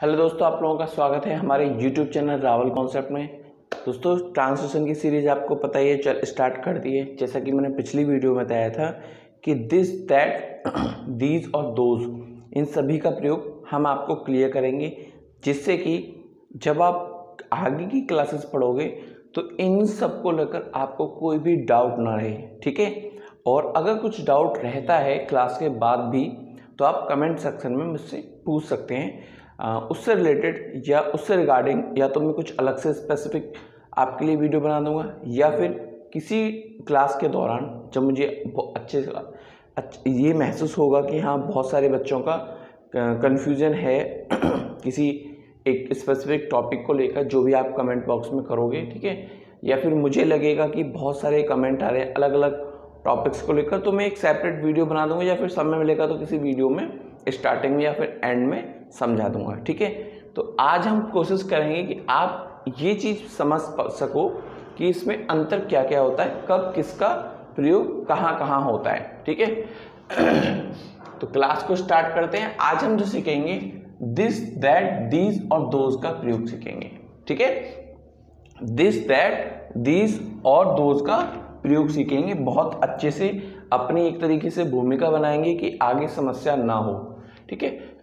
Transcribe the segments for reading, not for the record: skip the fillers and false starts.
Hello दोस्तों, आप लोगों का स्वागत है हमारे YouTube चैनल रावल कॉन्सेप्ट में। दोस्तों, ट्रांसलेशन की सीरीज आपको पता ही है, स्टार्ट कर दी है। जैसा कि मैंने पिछली वीडियो में बताया था कि दिस, दैट, दीज और दोज, इन सभी का प्रयोग हम आपको क्लियर करेंगे, जिससे कि जब आप आगे की क्लासेस पढ़ोगे तो इन सब को लेकर आपको कोई भी डाउट ना रहे। ठीक है, और अगर कुछ डाउट रहता है क्लास के बाद भी तो आप कमेंट सेक्शन में मुझसे पूछ सकते हैं। उससे रिलेटेड या उससे रिगार्डिंग या तो मैं कुछ अलग से स्पेसिफिक आपके लिए वीडियो बना दूंगा, या फिर किसी क्लास के दौरान जब मुझे ये महसूस होगा कि हाँ बहुत सारे बच्चों का कन्फ्यूज़न है किसी एक स्पेसिफिक टॉपिक को लेकर, जो भी आप कमेंट बॉक्स में करोगे, ठीक है, या फिर मुझे लगेगा कि बहुत सारे कमेंट आ रहे हैं अलग अलग टॉपिक्स को लेकर, तो मैं एक सेपरेट वीडियो बना दूंगा, या फिर समय मिलेगा तो किसी वीडियो में स्टार्टिंग में या फिर एंड में समझा दूंगा। ठीक है, तो आज हम कोशिश करेंगे कि आप ये चीज़ समझ सको कि इसमें अंतर क्या क्या होता है, कब किसका प्रयोग कहाँ कहाँ होता है। ठीक है, तो क्लास को स्टार्ट करते हैं। आज हम जो सीखेंगे दिस, दैट, दीज और दोज का प्रयोग सीखेंगे। ठीक है, दिस, दैट, दीज और दोज का प्रयोग सीखेंगे बहुत अच्छे से, अपनी एक तरीके से भूमिका बनाएंगे कि आगे समस्या ना हो। ठीक है,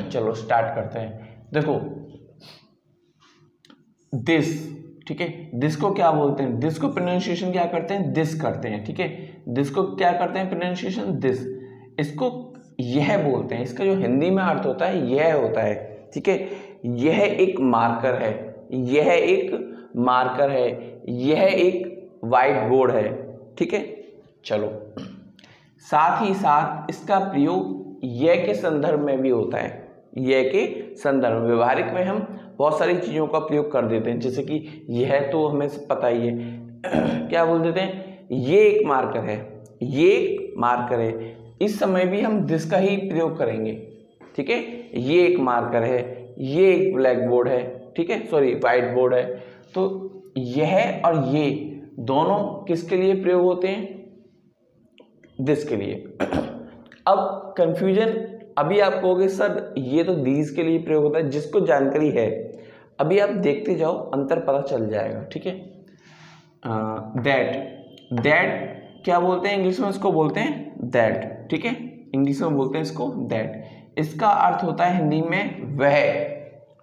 चलो स्टार्ट करते हैं। देखो दिस, ठीक है, दिस को क्या बोलते हैं? दिस को प्रोनाउंसिएशन क्या करते हैं? दिस करते हैं। ठीक है, दिस को क्या करते हैं प्रोनाउंसिएशन? दिस। इसको यह बोलते हैं। इसका जो हिंदी में अर्थ होता है यह होता है। ठीक है, यह एक मार्कर है, यह एक मार्कर है, यह एक व्हाइट बोर्ड है। ठीक है, चलो साथ ही साथ इसका प्रयोग यह के संदर्भ में भी होता है। यह के संदर्भ में व्यवहारिक में हम बहुत सारी चीज़ों का प्रयोग कर देते हैं, जैसे कि यह तो हमें पता ही है क्या बोल देते हैं, ये एक मार्कर है, ये एक मार्कर है। इस समय भी हम दिस का ही प्रयोग करेंगे। ठीक है, ये एक मार्कर है, ये एक ब्लैक बोर्ड है, ठीक है, सॉरी व्हाइट बोर्ड है। तो यह और ये दोनों किसके लिए प्रयोग होते हैं? दिस के लिए। अब कंफ्यूजन, अभी आप कहोगे सर ये तो दीज के लिए प्रयोग होता है, जिसको जानकारी है अभी आप देखते जाओ, अंतर पता चल जाएगा। ठीक है, दैट, दैट क्या बोलते हैं इंग्लिश में? इसको बोलते हैं दैट। ठीक है, इंग्लिश में बोलते हैं इसको दैट। इसका अर्थ होता है हिंदी में वह।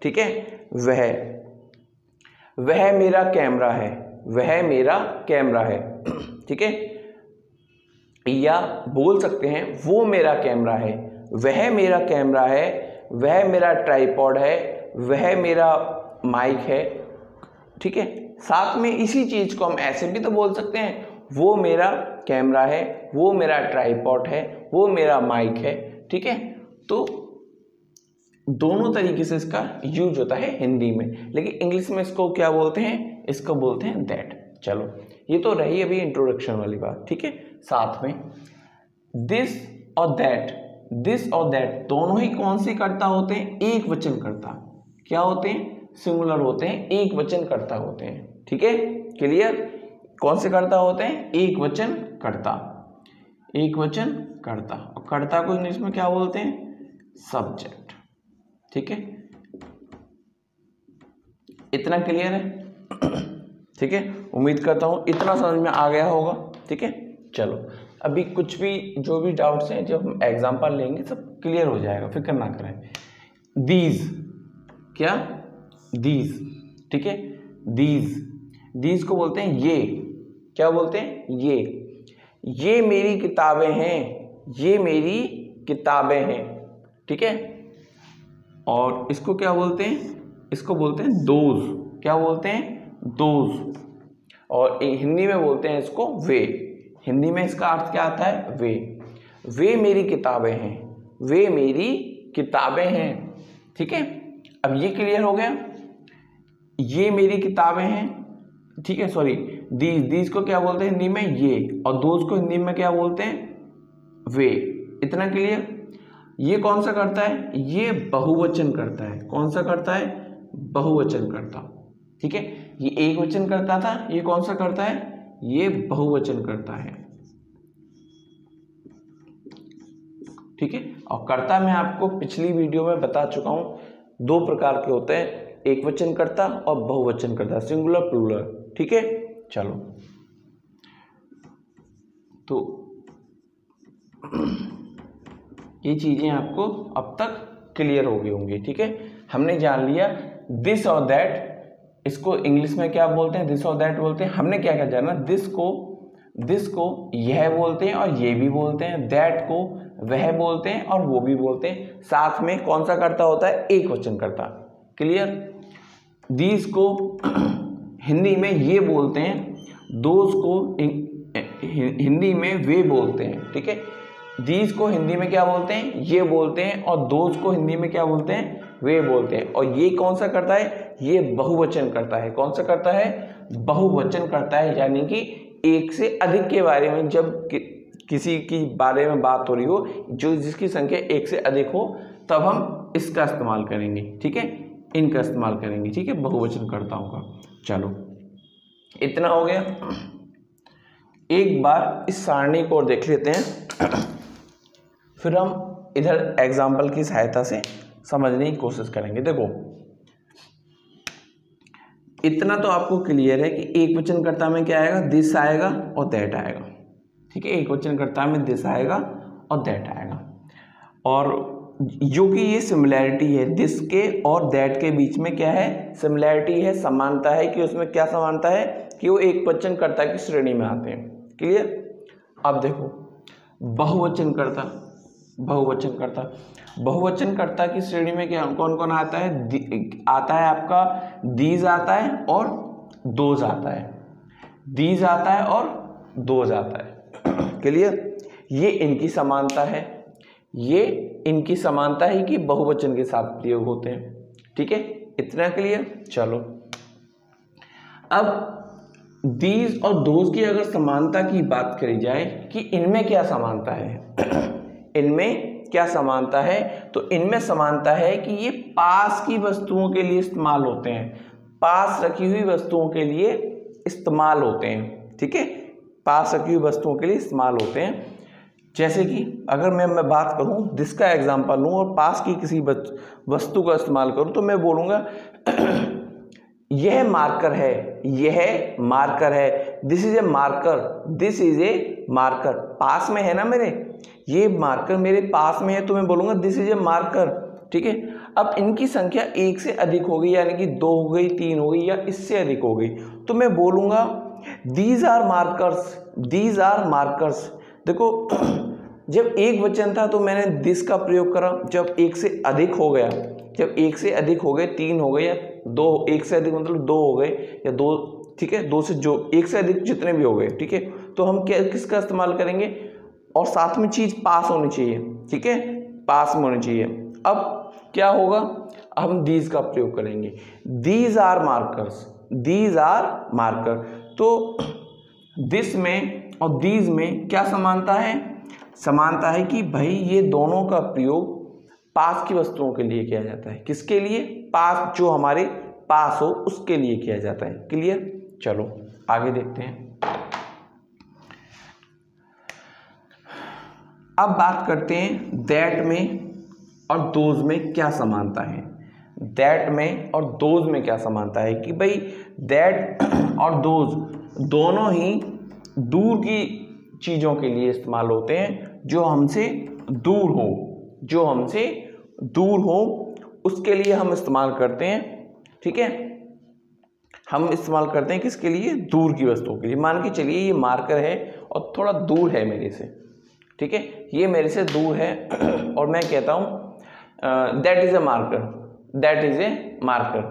ठीक है, वह मेरा कैमरा है, वह मेरा कैमरा है। ठीक है, या बोल सकते हैं वो मेरा कैमरा है, वह मेरा कैमरा है, वह मेरा ट्राइपॉड है, वह मेरा माइक है। ठीक है, साथ में इसी चीज को हम ऐसे भी तो बोल सकते हैं, वो मेरा कैमरा है, वो मेरा ट्राइपॉड है, वो मेरा माइक है। ठीक है, तो दोनों तरीके से इसका यूज होता है हिंदी में, लेकिन इंग्लिश में इसको क्या बोलते हैं? इसको बोलते हैं दैट। चलो ये तो रही अभी इंट्रोडक्शन वाली बात। ठीक है, साथ में दिस और दैट, दिस और दैट दोनों ही कौन से कर्ता होते हैं? एक वचन कर्ता। क्या होते हैं? सिंगुलर होते हैं, एक वचन कर्ता होते हैं। ठीक है, क्लियर? कौन से कर्ता होते हैं? एक वचन कर्ता, एक वचन कर्ता। और कर्ता को इंग्लिश में क्या बोलते हैं? सब्जेक्ट। ठीक है, इतना क्लियर है? ठीक है, उम्मीद करता हूं इतना समझ में आ गया होगा। ठीक है, चलो अभी कुछ भी जो भी डाउट्स हैं जब हम एग्जाम्पल लेंगे सब क्लियर हो जाएगा, फिक्र ना करें। दीज, क्या? दीज। ठीक है, दीज, दीज को बोलते हैं ये। क्या बोलते हैं? ये मेरी किताबें हैं, ये मेरी किताबें हैं। ठीक है, और इसको क्या बोलते हैं? इसको बोलते हैं दोज। क्या बोलते हैं? दोज। और हिंदी में बोलते हैं इसको वे। हिंदी में इसका अर्थ क्या आता है? वे मेरी किताबें हैं, वे मेरी किताबें हैं। ठीक है, अब ये क्लियर हो गया, ये मेरी किताबें हैं। ठीक है, सॉरी, दीज को क्या बोलते हैं हिंदी में? ये। और दोज को हिंदी में क्या बोलते हैं? वे। इतना क्लियर? ये कौन सा करता है? ये बहुवचन करता है। कौन सा करता है? बहुवचन करता। ठीक है, ये एक वचन करता था, ये कौन सा करता है? ये बहुवचन करता है। ठीक है, और कर्ता मैं आपको पिछली वीडियो में बता चुका हूं, दो प्रकार के होते हैं, एक वचनकर्ता और बहुवचनकर्ता, सिंगुलर प्लूरल। ठीक है, चलो तो ये चीजें आपको अब तक क्लियर हो गई होंगी। ठीक है, हमने जान लिया दिस और दैट, इसको इंग्लिश में क्या बोलते हैं, दिस और दैट बोलते हैं। हमने क्या क्या जाना, दिस को यह बोलते हैं और ये भी बोलते हैं, दैट को वह बोलते हैं और वो भी बोलते हैं। साथ में कौन सा कर्ता होता है, एक वचनकर्ता। क्लियर। दीज को हिंदी में ये बोलते हैं, दोज को हिंदी में वे बोलते हैं। ठीक है, दीज को हिंदी में क्या बोलते हैं, ये बोलते हैं, और दोज को हिंदी में क्या बोलते हैं, वे बोलते हैं। और ये कौन सा करता है, ये बहुवचन करता है। कौन सा करता है, बहुवचन करता है, यानी कि एक से अधिक के बारे में जब किसी की बारे में बात हो रही हो जो जिसकी संख्या एक से अधिक हो, तब हम इसका इस्तेमाल करेंगे। ठीक है, इनका इस्तेमाल करेंगे। ठीक है, बहुवचनकर्ताओं का। चलो इतना हो गया। एक बार इस सारणी को और देख लेते हैं, फिर हम इधर एग्जाम्पल की सहायता से समझने की कोशिश करेंगे। देखो इतना तो आपको क्लियर है कि एक वचनकर्ता में क्या आएगा, दिस आएगा और दैट आएगा। ठीक है, एक वचनकर्ता में दिस आएगा और दैट आएगा। और जो कि ये सिमिलैरिटी है, दिस के और दैट के बीच में क्या है, सिमिलैरिटी है, समानता है। कि उसमें क्या समानता है, कि वो एक वचनकर्ता की श्रेणी में आते हैं। क्लियर। अब देखो बहुवचनकर्ता की श्रेणी में क्या कौन कौन आता है, आता है आपका दीज आता है और दोज आता है, दीज आता है और दोज आता है। क्लियर। ये इनकी समानता है, ये इनकी समानता है कि बहुवचन के साथ प्रयोग होते हैं। ठीक है, इतना क्लियर। चलो अब दीज और दोज की अगर समानता की बात करी जाए कि इनमें क्या समानता है, इनमें क्या समानता है, तो इनमें समानता है कि ये पास की वस्तुओं के लिए इस्तेमाल होते हैं, पास रखी हुई वस्तुओं के लिए इस्तेमाल होते हैं। ठीक है, पास रखी हुई वस्तुओं के लिए इस्तेमाल होते हैं। जैसे कि अगर मैं बात करूं, दिस का एग्जांपल लूं और पास की किसी वस्तु का इस्तेमाल करूं, तो मैं बोलूंगा यह मार्कर है, यह मार्कर है, this is a marker, this is a marker. पास में है ना मेरे, ये मार्कर मेरे पास में है, तो मैं बोलूंगा दिस इज ए मार्कर। ठीक है, अब इनकी संख्या एक से अधिक हो गई, यानी कि 2 हो गई, 3 हो गई या इससे अधिक हो गई, तो मैं बोलूंगा these are markers, these are markers. देखो जब एक वचन था तो मैंने दिस का प्रयोग करा, जब एक से अधिक हो गया, जब एक से अधिक हो गए, 3 हो गए या 2, एक से अधिक मतलब 2 हो गए या 2, ठीक है, 2 से जो एक से अधिक जितने भी हो गए, ठीक है, तो हम क्या किसका इस्तेमाल करेंगे, और साथ में चीज पास होनी चाहिए। ठीक है, पास में होनी चाहिए। अब क्या होगा, हम दीज का प्रयोग करेंगे, these are markers, these are marker. तो दिस में और दीज में क्या समानता है, समानता है कि भाई ये दोनों का प्रयोग पास की वस्तुओं के लिए किया जाता है। किसके लिए, पास, जो हमारे पास हो उसके लिए किया जाता है। क्लियर। चलो आगे देखते हैं। अब बात करते हैं दैट में और दोज में क्या समानता है। दैट में और दोज में क्या समानता है कि भाई दैट और दोज दोनों ही दूर की चीज़ों के लिए इस्तेमाल होते हैं, जो हमसे दूर हो, जो हमसे दूर हो उसके लिए हम इस्तेमाल करते हैं। ठीक है, हम इस्तेमाल करते हैं किसके लिए, दूर की वस्तुओं के लिए। मान के चलिए ये मार्कर है और थोड़ा दूर है मेरे से, ठीक है, ये मेरे से दूर है और मैं कहता हूँ that is a marker, that is a marker.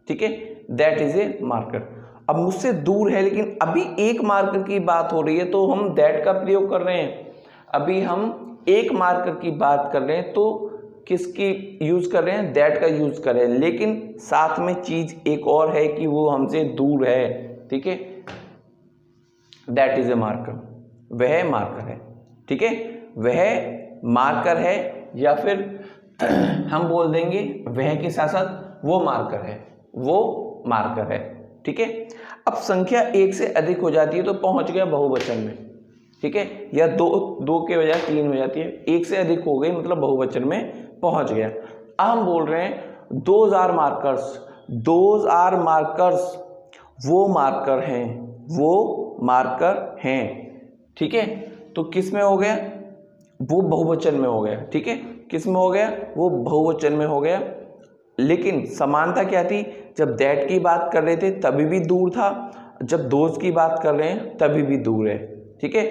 ठीक है, दैट इज ए मार्कर। अब मुझसे दूर है लेकिन अभी एक मार्कर की बात हो रही है तो हम दैट का प्रयोग कर रहे हैं। अभी हम एक मार्कर की बात कर रहे हैं तो किसकी यूज कर रहे हैं, दैट का यूज कर रहे हैं, लेकिन साथ में चीज एक और है कि वो हमसे दूर है। ठीक है, दैट इज ए मार्कर, वह मार्कर है। ठीक है, वह मार्कर है, या फिर हम बोल देंगे वह के साथ साथ वो मार्कर है, वो मार्कर है। ठीक है, अब संख्या एक से अधिक हो जाती है तो पहुंच गया बहुवचन में। ठीक है, या दो के बजाय 3 हो जाती है, एक से अधिक हो गई मतलब बहुवचन में पहुंच गया। अब हम बोल रहे हैं those are markers, those are markers, वो मार्कर हैं, वो मार्कर हैं, ठीक है। तो किस में हो गया, वो बहुवचन में हो गया, ठीक है। किस में हो गया, वो बहुवचन में हो गया। लेकिन समानता क्या थी, जब दैट की बात कर रहे थे तभी भी दूर था, जब दोज की बात कर रहे हैं तभी भी दूर है, ठीक है।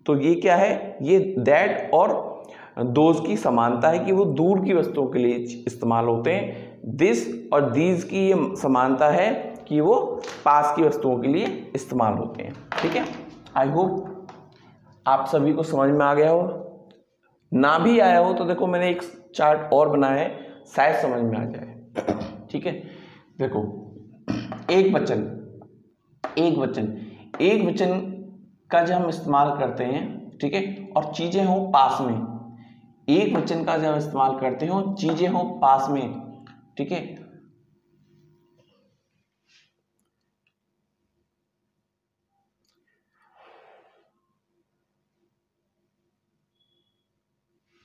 तो ये क्या है, ये दैट और दोज की समानता है कि वो दूर की वस्तुओं के लिए इस्तेमाल होते हैं। दिस और दीज की ये समानता है कि वो पास की वस्तुओं के लिए इस्तेमाल होते हैं, ठीक है। आई होप आप सभी को समझ में आ गया हो, ना भी आया हो तो देखो मैंने एक चार्ट और बनाया है, शायद समझ में आ जाए, ठीक है। देखो एक वचन, एक वचन, एक वचन का जब हम इस्तेमाल करते हैं, ठीक है, और चीजें हो पास में, एक वचन का जब इस्तेमाल करते हो चीजें हो पास में, ठीक है।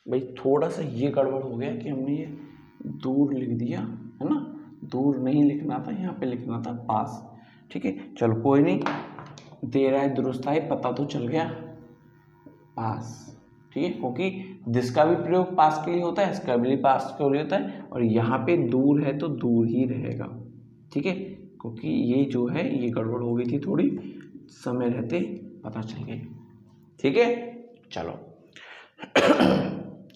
भाई थोड़ा सा ये गड़बड़ हो गया कि हमने ये दूर लिख दिया है ना, दूर नहीं लिखना था, यहाँ पे लिखना था पास, ठीक है। चलो कोई नहीं, दे रहा है दुरुस्त है, पता तो चल गया, पास, ठीक है। क्योंकि दिस का भी प्रयोग पास के लिए होता है, इसका भी पास के लिए होता है, और यहाँ पे दूर है तो दूर ही रहेगा, ठीक है। क्योंकि ये जो है ये गड़बड़ हो गई थी थोड़ी, समय रहते पता चल गई, ठीक है। चलो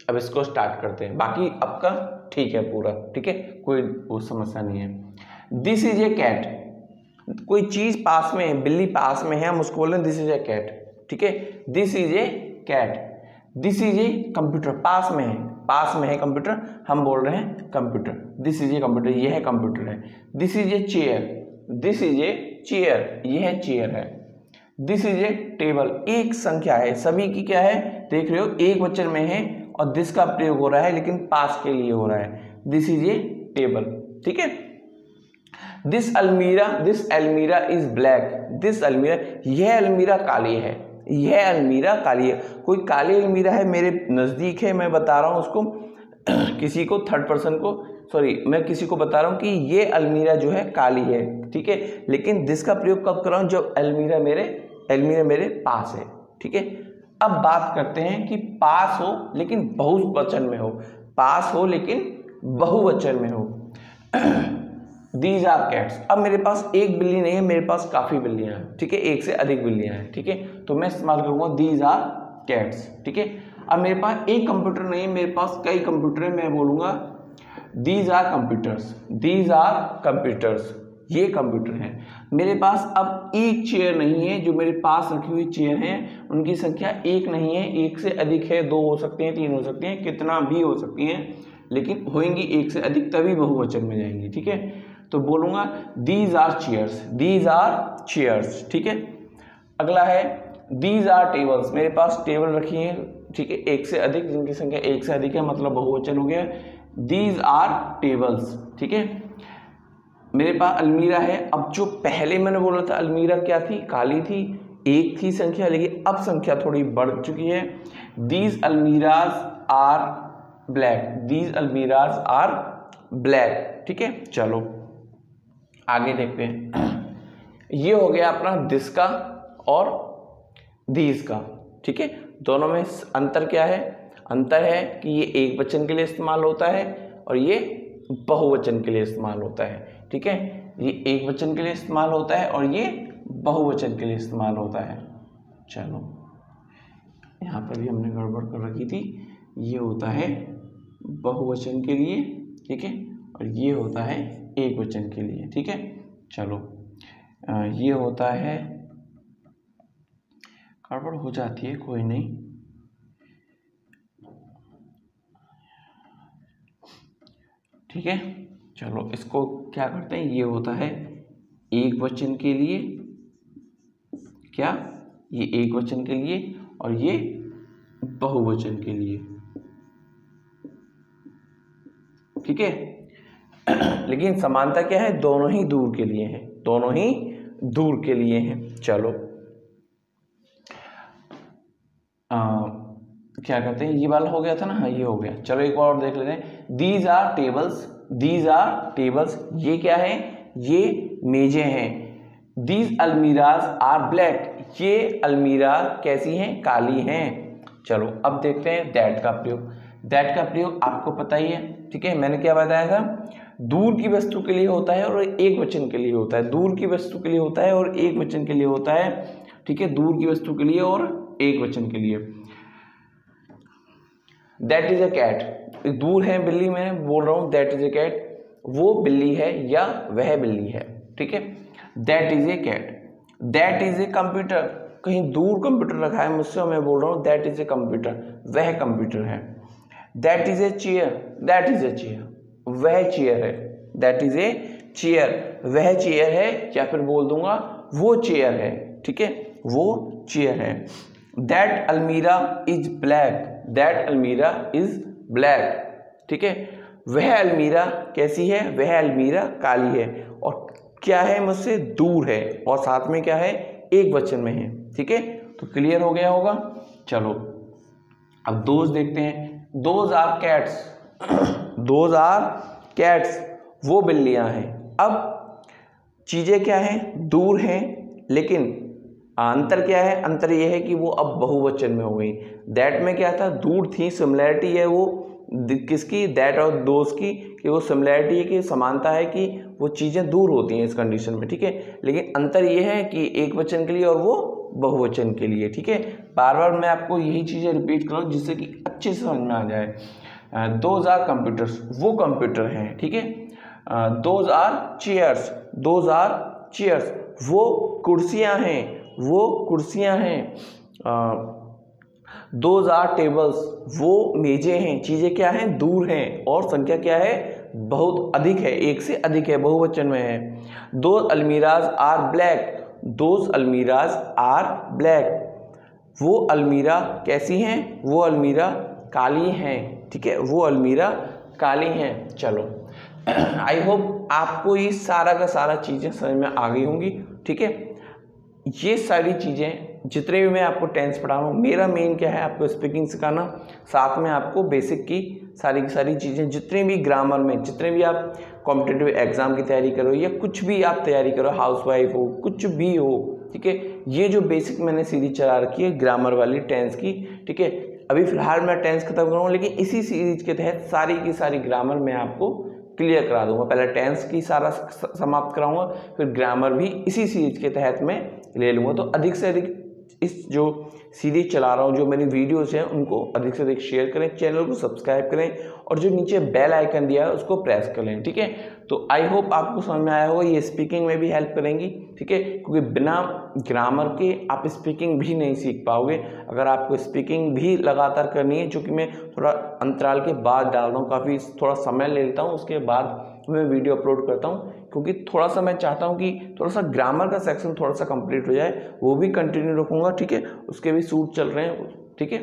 अब इसको स्टार्ट करते हैं, बाकी आपका ठीक है पूरा, ठीक है, कोई वो समस्या नहीं है। दिस इज ए कैट, कोई चीज पास में है, बिल्ली पास में है, हम उसको बोल रहे हैं दिस इज ए कैट, ठीक है। This is a cat, this is a computer, पास में है, पास में है कंप्यूटर, हम बोल रहे हैं computer, this is a computer, ये है कंप्यूटर है। This is a chair, this is a chair, ये है चेयर है। दिस इज ए टेबल, एक संख्या है, सभी की क्या है देख रहे हो, एक वचन में है और दिस का प्रयोग हो रहा है लेकिन पास के लिए हो रहा है, दिस इज ए टेबल, ठीक है। दिस अलमीरा इज ब्लैक, दिस अलमीरा, यह अलमीरा काली है, यह अलमीरा काली है। कोई काली अलमीरा है मेरे नज़दीक है, मैं बता रहा हूँ उसको किसी को, थर्ड पर्सन को, सॉरी मैं किसी को बता रहा हूँ कि ये अलमीरा जो है काली है, ठीक है। लेकिन दिस का प्रयोग कब कर रहा हूँ, जब अलमीरा मेरे पास है, ठीक है। अब बात करते हैं कि पास हो लेकिन बहुवचन में हो, पास हो लेकिन बहुवचन में हो। दीज आर कैट्स, अब मेरे पास एक बिल्ली नहीं है, मेरे पास काफ़ी बिल्लियां हैं, ठीक है, एक से अधिक बिल्लियां हैं, ठीक है। तो मैं इस्तेमाल करूंगा दीज आर कैट्स, ठीक है। अब मेरे पास एक कंप्यूटर नहीं है, मेरे पास कई कंप्यूटर है, मैं बोलूंगा these are computers, these are computers, ये कंप्यूटर है। मेरे पास अब एक चेयर नहीं है, जो मेरे पास रखी हुई चेयर हैं उनकी संख्या एक नहीं है, एक से अधिक है, दो हो सकते हैं, तीन हो सकते हैं, कितना भी हो सकती हैं, लेकिन होंगी एक से अधिक तभी बहुवचन में जाएंगी, ठीक है। तो बोलूंगा these are chairs, these are chairs, ठीक है। अगला है दीज आर टेबल्स, मेरे पास टेबल रखी है, ठीक है, एक से अधिक, जिनकी संख्या एक से अधिक है, मतलब बहुवचन हो गया, दीज आर टेबल्स, ठीक है। मेरे पास अलमीरा है, अब जो पहले मैंने बोला था अलमीरा क्या थी, काली थी, एक थी संख्या, लेकिन अब संख्या थोड़ी बढ़ चुकी है। These almirahs are black, these almirahs are black, ठीक है। चलो आगे देखते हैं। ये हो गया अपना दिस का और दीज का, ठीक है। दोनों में अंतर क्या है, अंतर है कि ये एक वचन के लिए इस्तेमाल होता है और ये बहुवचन के लिए इस्तेमाल होता है, ठीक है। ये एक वचन के लिए इस्तेमाल होता है और ये बहुवचन के लिए इस्तेमाल होता है। चलो यहाँ पर भी हमने गड़बड़ कर रखी थी, ये होता है बहुवचन के लिए, ठीक है, और ये होता है एक वचन के लिए, ठीक है। चलो ये होता है, गड़बड़ हो जाती है, कोई नहीं, ठीक है। चलो इसको क्या करते हैं, ये होता है एक वचन के लिए, क्या, ये एक वचन के लिए और ये बहुवचन के लिए, ठीक है। लेकिन समानता क्या है, दोनों ही दूर के लिए है, दोनों ही दूर के लिए हैं। चलो क्या कहते हैं, ये वाला हो गया था ना, हाँ ये हो गया। चलो एक बार और देख लेते हैं। These are tables, these are tables, ये क्या है, ये मेजें हैं। दीज अलमीराज आर ब्लैक, ये अलमीरा कैसी हैं, काली हैं। चलो अब देखते हैं दैट का प्रयोग। दैट का प्रयोग आपको पता ही है, ठीक है, मैंने क्या बताया था, दूर की वस्तु के लिए होता है और एक वचन के लिए होता है। दूर की वस्तु के लिए होता है और एक वचन के लिए होता है, ठीक है, दूर की वस्तु के लिए और एक वचन के लिए। दैट इज अ कैट, दूर है बिल्ली, मैं बोल रहा हूँ दैट इज अ कैट, वो बिल्ली है या वह बिल्ली है, ठीक है। That is a cat. That is a computer, कहीं दूर कंप्यूटर रखा है मुझसे और मैं बोल रहा हूँ दैट इज ए कंप्यूटर, वह कंप्यूटर है। That is a chair, that is a chair, वह चेयर है। दैट इज ए चेयर, वह चेयर है, या फिर बोल दूंगा वो चेयर है, ठीक है, वो चेयर है। दैट अलमीरा इज ब्लैक, दैट अलमीरा इज ब्लैक, ठीक है, वह अलमीरा कैसी है, वह अलमीरा काली है। और क्या है, मुझसे दूर है और साथ में क्या है, एक वचन में है, ठीक है। तो क्लियर हो गया होगा। चलो अब दोज देखते हैं। Those are cats, those are cats, वो बिल्लियां हैं। अब चीजें क्या हैं, दूर हैं, लेकिन अंतर क्या है, अंतर यह है कि वो अब बहुवचन में हो गई। दैट में क्या था, दूर थी, सिमिलैरिटी है वो किसकी, दैट और दोज की, कि वो सिमिलैरिटी है कि समानता है कि वो चीज़ें दूर होती हैं इस कंडीशन में, ठीक है। लेकिन अंतर ये है कि एक वचन के लिए और वो बहुवचन के लिए, ठीक है। बार बार मैं आपको यही चीज़ें रिपीट करूँ जिससे कि अच्छे से समझ में आ जाए। दोज आर कंप्यूटर्स, वो कंप्यूटर हैं, ठीक है। Those are chairs, those are chairs, वो कुर्सियाँ हैं, वो कुर्सियाँ हैं। दोज आर टेबल्स, वो मेजें हैं, चीज़ें क्या हैं, दूर हैं और संख्या क्या है, बहुत अधिक है, एक से अधिक है, बहुवचन में है। Those almirahs are black, those almirahs are black, वो अलमीरा कैसी हैं, वो अलमीरा काली हैं, ठीक है, वो अलमीरा काली हैं। चलो आई होप आपको ये सारा का सारा चीज़ें समझ में आ गई होंगी, ठीक है। ये सारी चीज़ें जितने भी मैं आपको टेंस पढ़ा रहा हूँ, मेरा मेन क्या है, आपको स्पीकिंग सिखाना, साथ में आपको बेसिक की सारी चीज़ें, जितने भी ग्रामर में, जितने भी आप कॉम्पिटिटिव एग्जाम की तैयारी करो या कुछ भी आप तैयारी करो, हाउसवाइफ हो, कुछ भी हो, ठीक है, ये जो बेसिक मैंने सीरीज चला रखी है ग्रामर वाली टेंस की, ठीक है। अभी फिलहाल मैं टेंस खत्म करूँगा, लेकिन इसी सीरीज के तहत सारी की सारी ग्रामर मैं आपको क्लियर करा दूंगा। पहले टेंस की सारा समाप्त कराऊंगा, फिर ग्रामर भी इसी सीरीज के तहत मैं ले लूँगा। तो अधिक से अधिक इस जो सीरीज चला रहा हूँ, जो मेरी वीडियोस हैं, उनको अधिक से अधिक शेयर करें, चैनल को सब्सक्राइब करें और जो नीचे बेल आइकन दिया है उसको प्रेस कर लें, ठीक है। तो आई होप आपको समझ में आया होगा, ये स्पीकिंग में भी हेल्प करेंगी, ठीक है, क्योंकि बिना ग्रामर के आप स्पीकिंग भी नहीं सीख पाओगे। अगर आपको स्पीकिंग भी लगातार करनी है, जो कि मैं थोड़ा अंतराल के बाद डाल रहा हूँ, काफ़ी थोड़ा समय ले लेता हूँ, उसके बाद मैं वीडियो अपलोड करता हूँ, क्योंकि थोड़ा सा मैं चाहता हूँ कि थोड़ा सा ग्रामर का सेक्शन थोड़ा सा कंप्लीट हो जाए, वो भी कंटिन्यू रखूँगा, ठीक है। उसके भी शूट चल रहे हैं, ठीक है।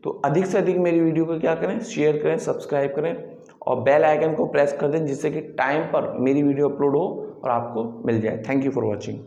तो अधिक से अधिक मेरी वीडियो को क्या करें, शेयर करें, सब्सक्राइब करें और बेल आइकन को प्रेस कर दें, जिससे कि टाइम पर मेरी वीडियो अपलोड हो और आपको मिल जाए। Thank you for watching.